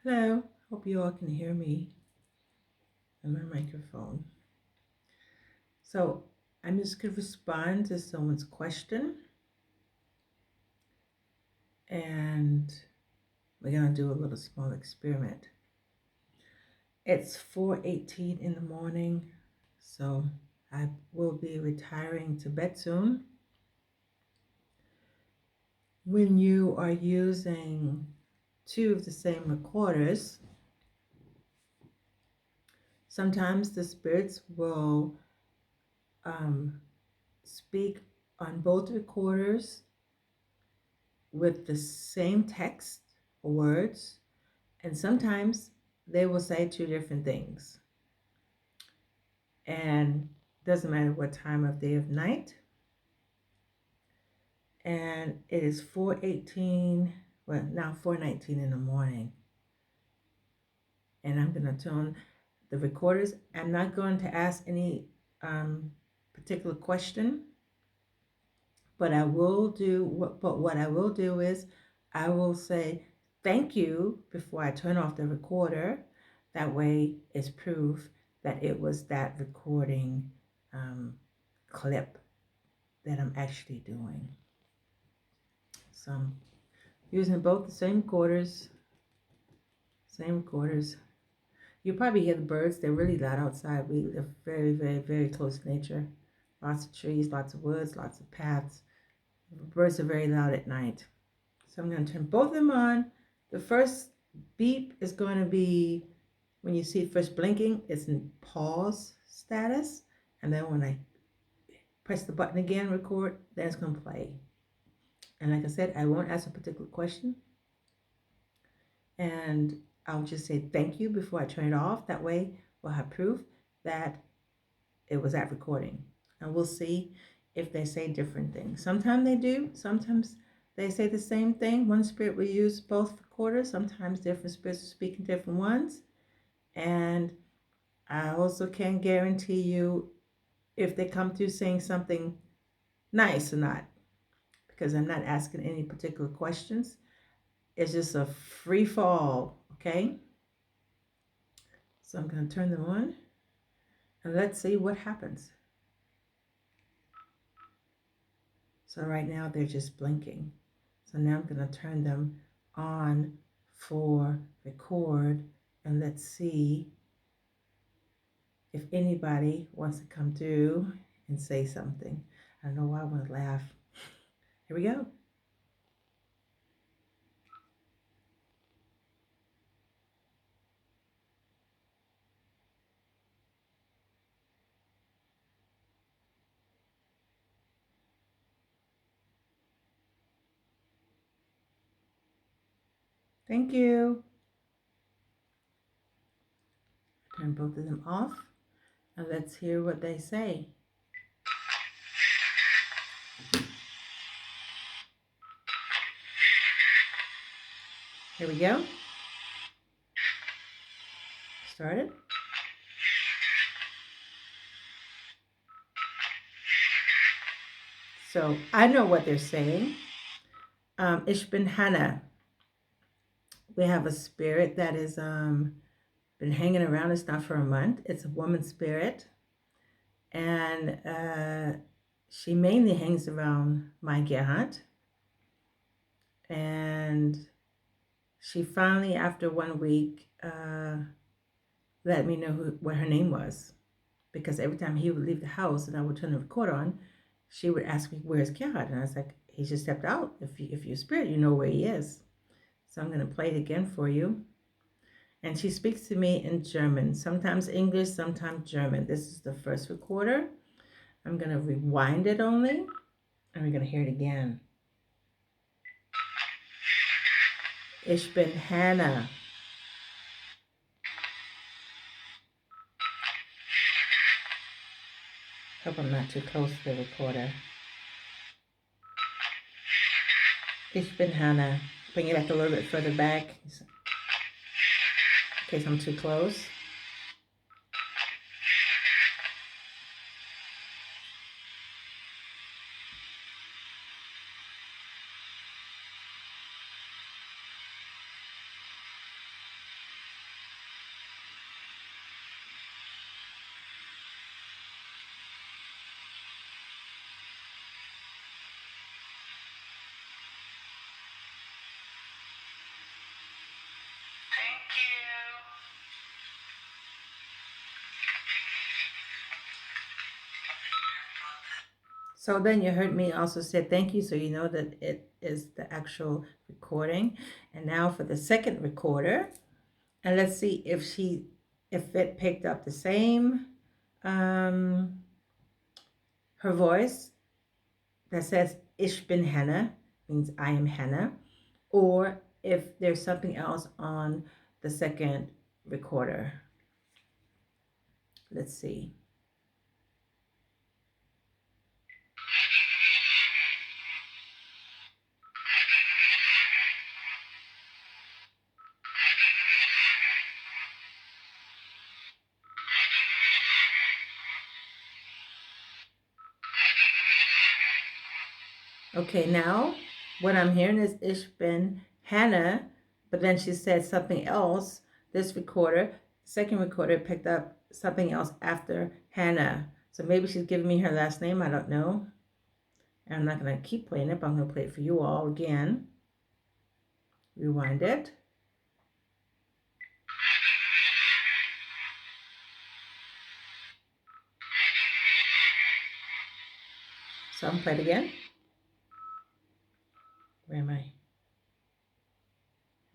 Hello, hope you all can hear me on my microphone. So I'm just going to respond to someone's question, and we're going to do a little small experiment. It's 4:18 in the morning, so I will be retiring to bed soon. When you are using two of the same recorders, sometimes the spirits will speak on both recorders with the same text or words, and sometimes they will say two different things. And doesn't matter what time of day of night. And it is 4:18, well, now 4:19 in the morning. And I'm going to turn the recorders. I'm not going to ask any particular question, but what I will do is I will say thank you before I turn off the recorder. That way it's proof that it was that recording clip that I'm actually doing. So I'm using both the same recorders. You probably hear the birds. They're really loud outside. We live very, very, very close to nature. Lots of trees, lots of woods, lots of paths. Birds are very loud at night. So I'm going to turn both of them on. The first beep is going to be when you see it first blinking, it's in pause status. And then when I press the button again, record, then it's going to play. And like I said, I won't ask a particular question. And I'll just say thank you before I turn it off. That way we'll have proof that it was that recording. And we'll see if they say different things. Sometimes they do. Sometimes they say the same thing. One spirit will use both recorders. Sometimes different spirits will speak in different ones. And I also can't guarantee you if they come through saying something nice or not, because I'm not asking any particular questions. It's just a free fall, okay? So I'm going to turn them on and let's see what happens. So right now they're just blinking. So now I'm going to turn them on for record, and let's see if anybody wants to come through and say something. I don't know why I want to laugh. Here we go. Thank you. Turn both of them off, and let's hear what they say. Here we go. Started. So I know what they're saying. Ich bin Hannah. We have a spirit that is been hanging around us now for a month. It's a woman spirit, and she mainly hangs around my Gerhard. And she finally, after 1 week, let me know what her name was, because every time he would leave the house and I would turn the recorder on, she would ask me, "Where's Gerhard?" And I was like, "He just stepped out. If you're spirit, you know where he is." So I'm going to play it again for you. And she speaks to me in German, sometimes English, sometimes German. This is the first recorder. I'm going to rewind it only, and we're going to hear it again. Ich bin Hannah. Hope I'm not too close to the recorder. Ich bin Hannah. Bring it back a little bit further back in case I'm too close. So then you heard me also say thank you, so you know that it is the actual recording. And now for the second recorder, and let's see if it picked up the same, her voice that says Ich bin Hannah, means I am Hannah, or if there's something else on the second recorder. Let's see. Okay, now what I'm hearing is Ich bin Hannah, but then she said something else. This recorder, second recorder, picked up something else after Hannah. So maybe she's giving me her last name. I don't know. And I'm not going to keep playing it, but I'm going to play it for you all again. Rewind it. So I'm playing it again. Where am I?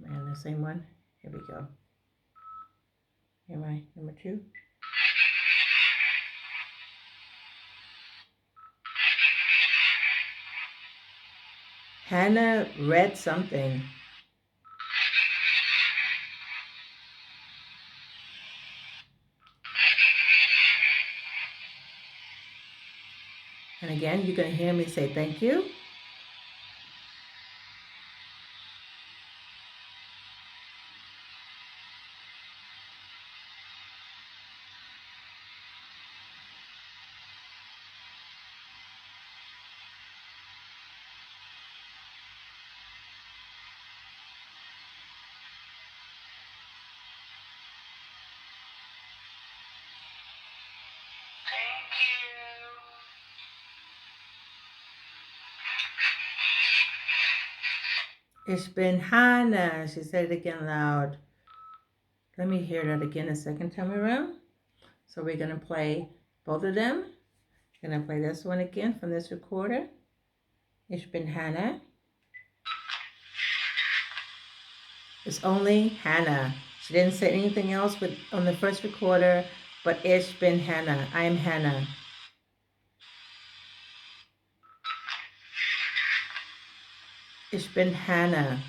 Am I on the same one? Here we go. Am I number 2? Hannah read something. And again, you're going to hear me say thank you. Ich bin Hannah. She said it again loud. Let me hear that again a second time around. So we're going to play both of them. I'm going to play this one again from this recorder. Ich bin Hannah. It's only Hannah. She didn't say anything else on the first recorder, but Ich bin Hannah. I am Hannah. Ich bin Hannah.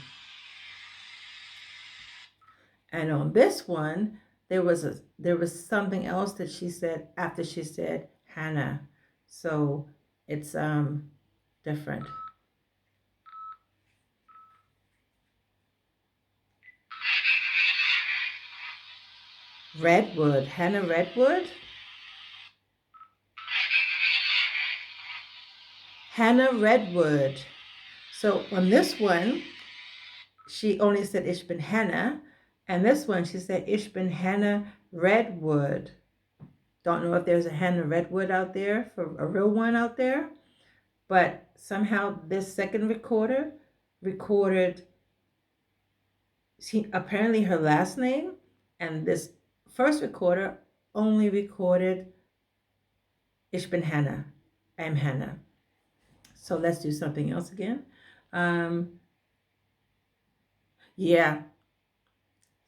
And on this one, there was something else that she said after she said Hannah. So it's different. Redwood, Hannah Redwood. Hannah Redwood. So on this one, she only said Ich bin Hannah. And this one, she said Ich bin Hannah Redwood. Don't know if there's a Hannah Redwood out there, for a real one out there. But somehow this second recorder recorded apparently her last name. And this first recorder only recorded Ich bin Hannah. I am Hannah. So let's do something else again. Yeah,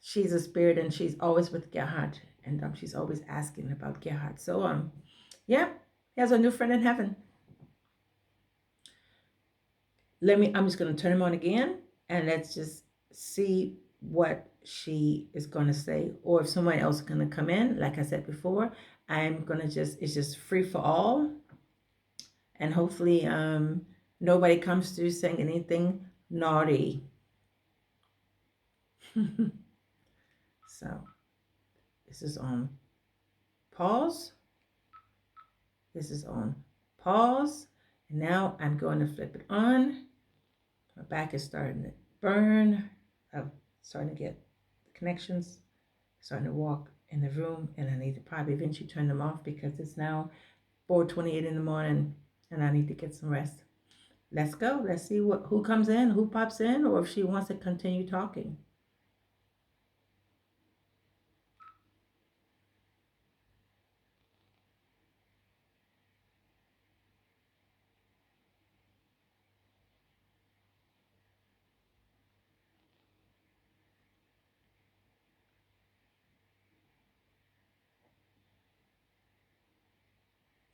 she's a spirit and she's always with Gerhard. And she's always asking about Gerhard. So, yeah, he has a new friend in heaven. I'm just going to turn him on again. And let's just see what she is going to say. Or if someone else is going to come in, like I said before, I'm going to it's just free for all. And hopefully nobody comes through saying anything naughty. So this is on pause. This is on pause. And now I'm going to flip it on. My back is starting to burn. I'm starting to get connections. Starting to walk in the room. And I need to probably eventually turn them off because it's now 4:28 in the morning. And I need to get some rest. Let's go. Let's see who comes in, who pops in, or if she wants to continue talking.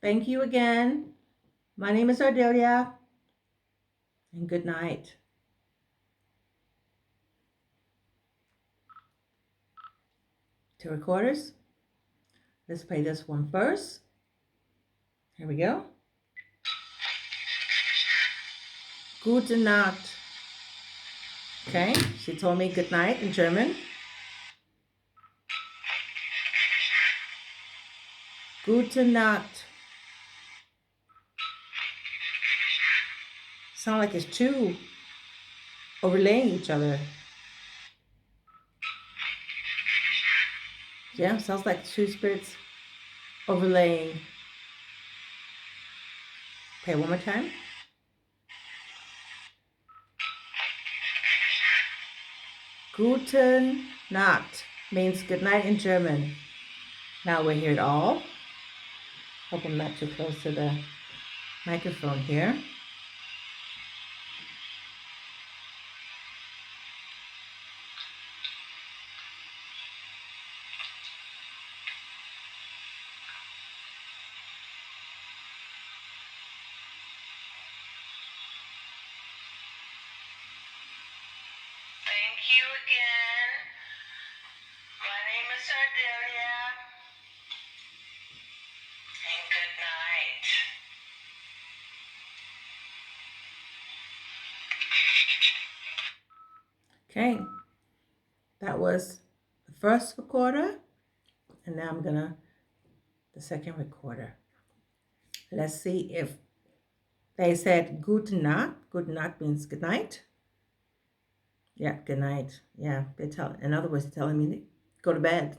Thank you again. My name is Ardelia, and good night. To recorders, let's play this one first. Here we go. Gute Nacht. Okay, she told me good night in German. Gute Nacht. Sound like it's two overlaying each other. Yeah, sounds like two spirits overlaying. Okay, one more time. Guten Nacht means good night in German. Now we'll hear it all. Hope I'm not too close to the microphone here. Thank you again. My name is Ardelia. And good night. Okay, that was the first recorder, and now I'm gonna the second recorder. Let's see if they said Gute Nacht. Gute Nacht means good night. Yeah, good night. Yeah, in other words, they're telling me to go to bed.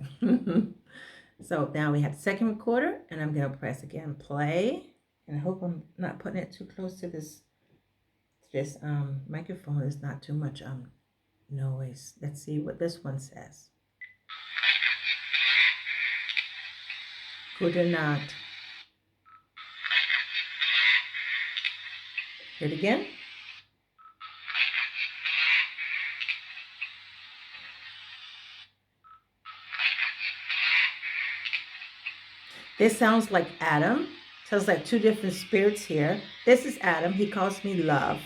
So now we have the second recorder, and I'm gonna press again play. And I hope I'm not putting it too close to this microphone. Is not too much noise. Let's see what this one says. Gute Nacht. Hear it again. This sounds like Adam. Sounds like two different spirits here. This is Adam. He calls me love.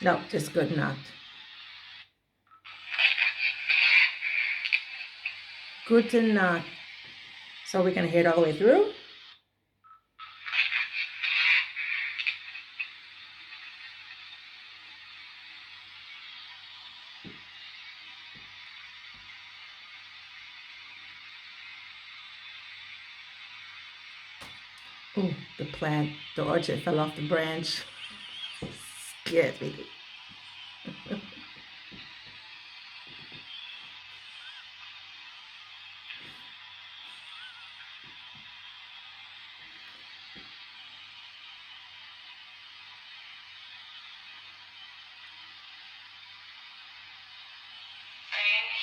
No, just good Nacht. Gute Nacht. So we're going to hear it all the way through. Oh, the orchard fell off the branch. Scared me. Thank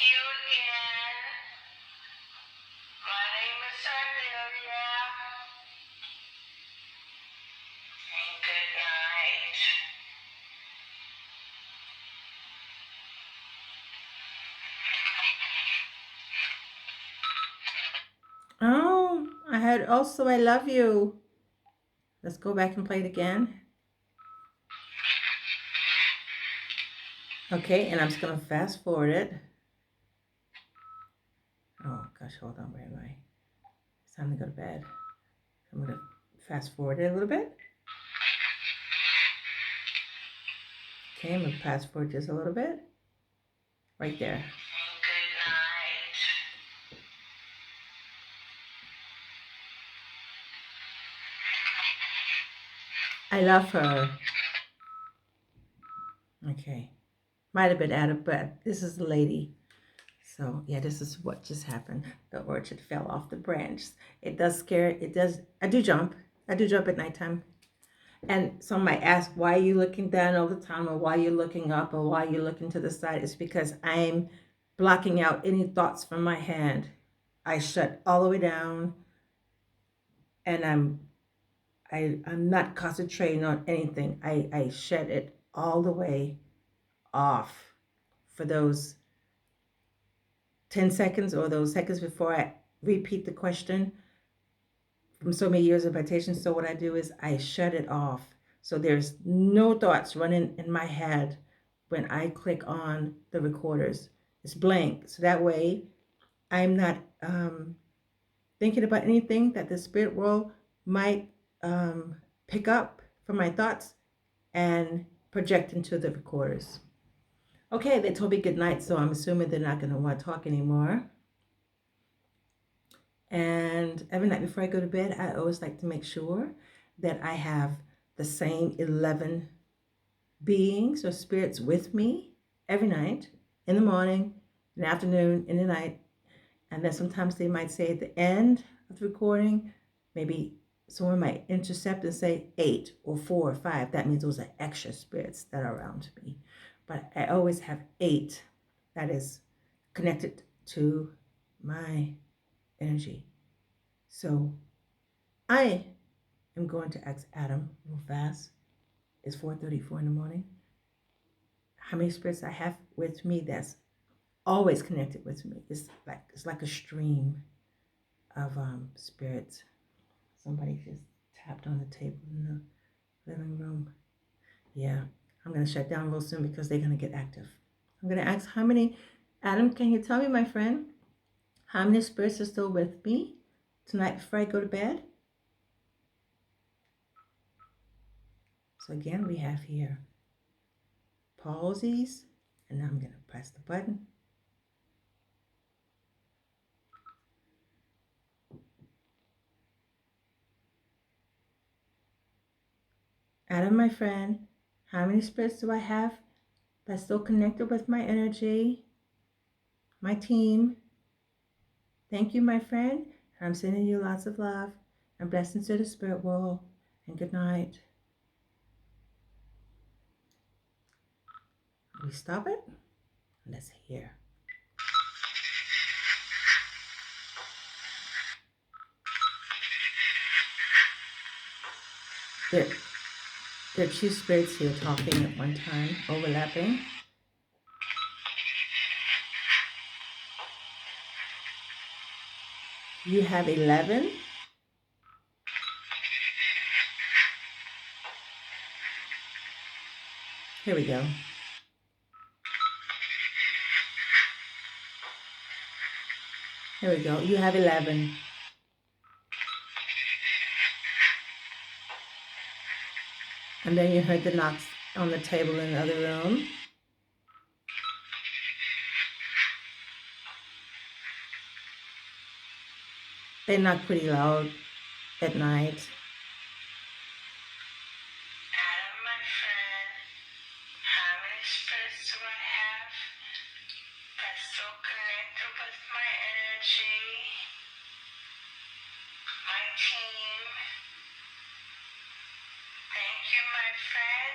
you again. My name is Ardelia. And good night. Oh, I had also I love you. Let's go back and play it again. Okay, and I'm just going to fast forward it. Oh, gosh, hold on. Where am I? It's time to go to bed. I'm going to fast forward it a little bit. Okay, I'm going to fast forward just a little bit. Right there. Good night. I love her. Okay. Might have been Adam, but this is the lady. So, yeah, this is what just happened. The orchard fell off the branch. It does scare, it does, I do jump. I do jump at nighttime. And some might ask, why are you looking down all the time, or why you're looking up, or why you're looking to the side? It's because I'm blocking out any thoughts from my hand. I shut all the way down, and I'm not concentrating on anything. I shed it all the way off for those 10 seconds or those seconds before I repeat the question from so many years of meditation. So what I do is I shut it off. So there's no thoughts running in my head when I click on the recorders. It's blank. So that way I'm not thinking about anything that the spirit world might pick up from my thoughts and project into the recorders. Okay, they told me good night, so I'm assuming they're not going to want to talk anymore. And every night before I go to bed, I always like to make sure that I have the same 11 beings or spirits with me every night, in the morning, in the afternoon, in the night. And then sometimes they might say at the end of the recording, maybe someone might intercept and say 8 or 4 or 5. That means those are extra spirits that are around me. But I always have 8 that is connected to my energy. So I am going to ask Adam real fast. It's 4:34 in the morning. How many spirits I have with me that's always connected with me. It's like a stream of spirits. Somebody just tapped on the table in the living room. Yeah, I'm going to shut down real soon because they're going to get active. I'm going to ask how many, Adam, can you tell me, my friend, how many spirits are still with me tonight before I go to bed? So again, we have here pauses, and now I'm going to press the button. Adam, my friend, how many spirits do I have that's still connected with my energy, my team? Thank you, my friend. I'm sending you lots of love and blessings to the spirit world. And good night. We stop it. Let's hear. There are 2 spirits here talking at one time, overlapping. You have 11. Here we go. Here we go. You have 11. And then you heard the knocks on the table in the other room. They knock pretty loud at night. Adam, my friend, how many spirits do I have that's so connected with my energy, my team? Thank you, my friend.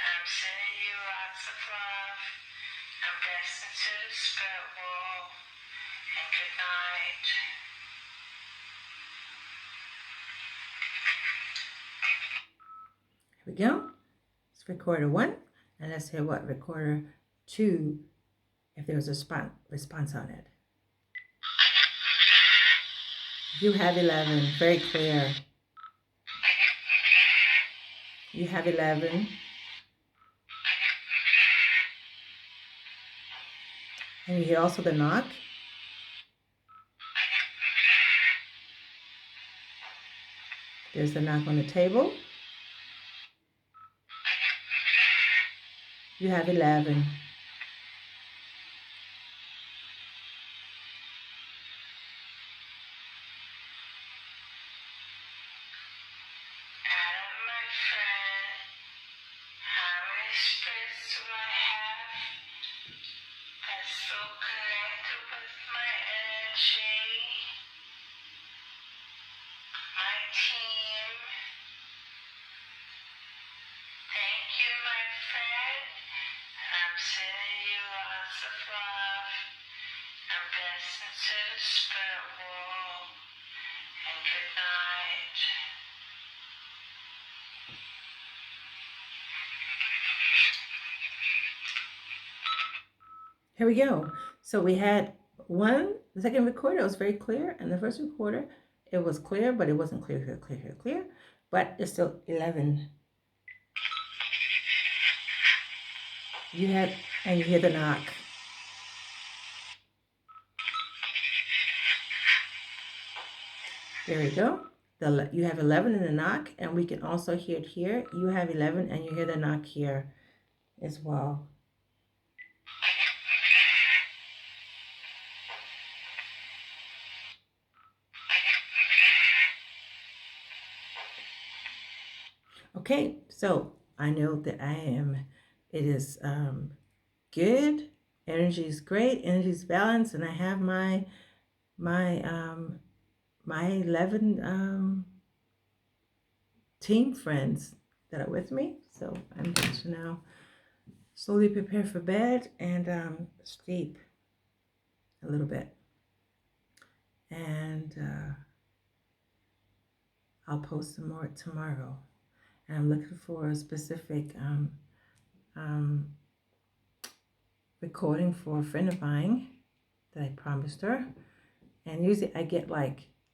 I'm sending you lots of love and blessings to the spirit world. And good night. Here we go. It's recorder 1. And let's hear what recorder 2, if there's a response on it. You have 11. Very clear. You have 11. And you hear also the knock. There's the knock on the table. You have 11. Adam, my friend, how many spirits do I have that's so connected with my energy, my team? Thank you, my friend. I'm sending you lots of love and blessings to the spirit world. And good night. Here we go. So we had the second recorder, it was very clear, and the first recorder, it was clear, but it wasn't clear. But it's still 11. You hear the knock. There we go. You have 11 in the knock, and we can also hear it here. You have 11, and you hear the knock here as well. Okay, so I know that it is good. Energy is great. Energy is balanced, and I have my 11 team friends that are with me. So I'm going to now slowly prepare for bed and sleep a little bit. And I'll post some more tomorrow. And I'm looking for a specific recording for a friend of mine that I promised her. And usually I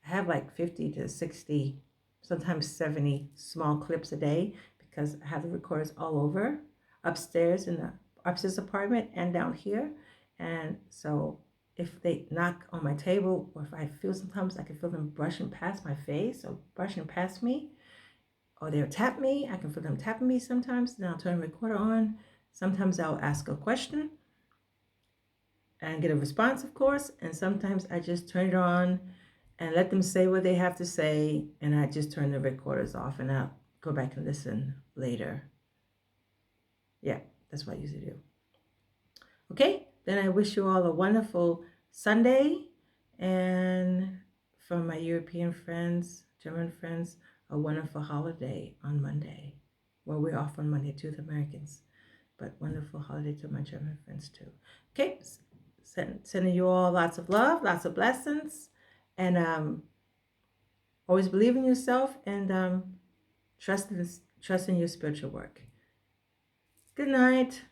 have like 50 to 60, sometimes 70 small clips a day, because I have the recorders all over, upstairs in the upstairs apartment and down here. And so if they knock on my table, or if I feel, sometimes I can feel them brushing past my face or brushing past me, or they'll tap me. I can feel them tapping me sometimes. Then I'll turn the recorder on. Sometimes I'll ask a question and get a response, of course. And sometimes I just turn it on and let them say what they have to say. And I just turn the recorders off and I'll go back and listen later. Yeah, that's what I usually do. Okay, then I wish you all a wonderful Sunday. And from my European friends, German friends, a wonderful holiday on Monday. Well, we're off on Monday too, the Americans, but wonderful holiday to my German friends too. Okay, sending you all lots of love, lots of blessings, and always believe in yourself and trust in your spiritual work. Good night.